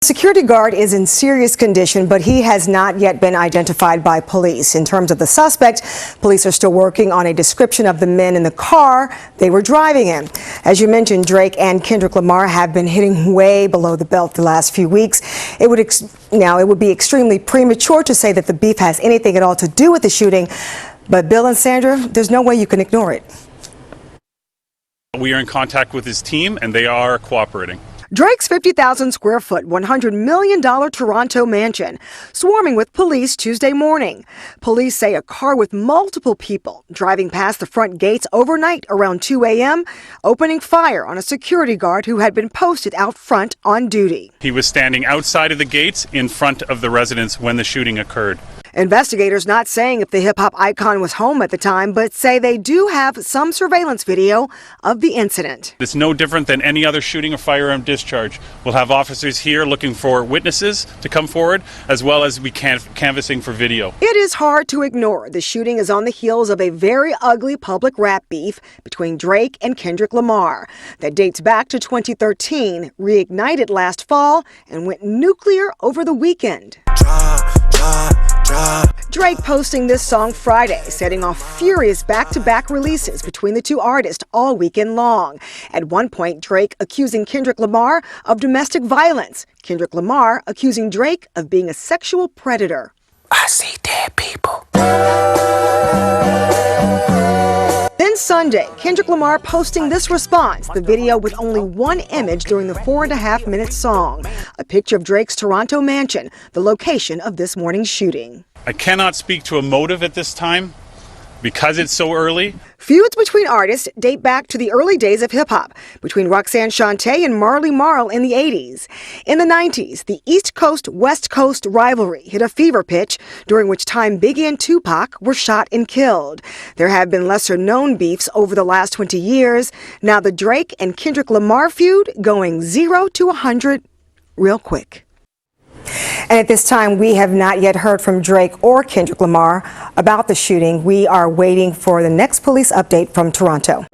Security guard is in serious condition, but he has not yet been identified by police. In terms of the suspect, police are still working on a description of the men in the car they were driving in. As you mentioned, Drake and Kendrick Lamar have been hitting way below the belt the last few weeks. It would be extremely premature to say that the beef has anything at all to do with the shooting, but Bill and Sandra, there's no way you can ignore it. We are in contact with his team and they are cooperating. Drake's 50,000 square foot, $100 million Toronto mansion swarming with police Tuesday morning. Police say a car with multiple people driving past the front gates overnight around 2 a.m., opening fire on a security guard who had been posted out front on duty. He was standing outside of the gates in front of the residence when the shooting occurred. Investigators not saying if the hip-hop icon was home at the time, but say they do have some surveillance video of the incident. It's no different than any other shooting or firearm discharge. We'll have officers here looking for witnesses to come forward, as well as we canvassing for video. It is hard to ignore. The shooting is on the heels of a very ugly public rap beef between Drake and Kendrick Lamar that dates back to 2013, reignited last fall, and went nuclear over the weekend. Drake posting this song Friday, setting off furious back-to-back releases between the two artists all weekend long. At one point, Drake accusing Kendrick Lamar of domestic violence. Kendrick Lamar accusing Drake of being a sexual predator. I see dead people. Then Sunday, Kendrick Lamar posting this response, the video with only one image during the 4.5-minute song. A picture of Drake's Toronto mansion, the location of this morning's shooting. I cannot speak to a motive at this time because it's so early. Feuds between artists date back to the early days of hip-hop, between 𝗧𝗢𝗥𝗢𝗧𝗢 and Marley Marl in the 80s. In the 90s, the East Coast-West Coast rivalry hit a fever pitch, during which time Biggie and Tupac were shot and killed. There have been lesser-known beefs over the last 20 years. Now the Drake and Kendrick Lamar feud going 0 to 100 real quick. And at this time, we have not yet heard from Drake or Kendrick Lamar about the shooting. We are waiting for the next police update from Toronto.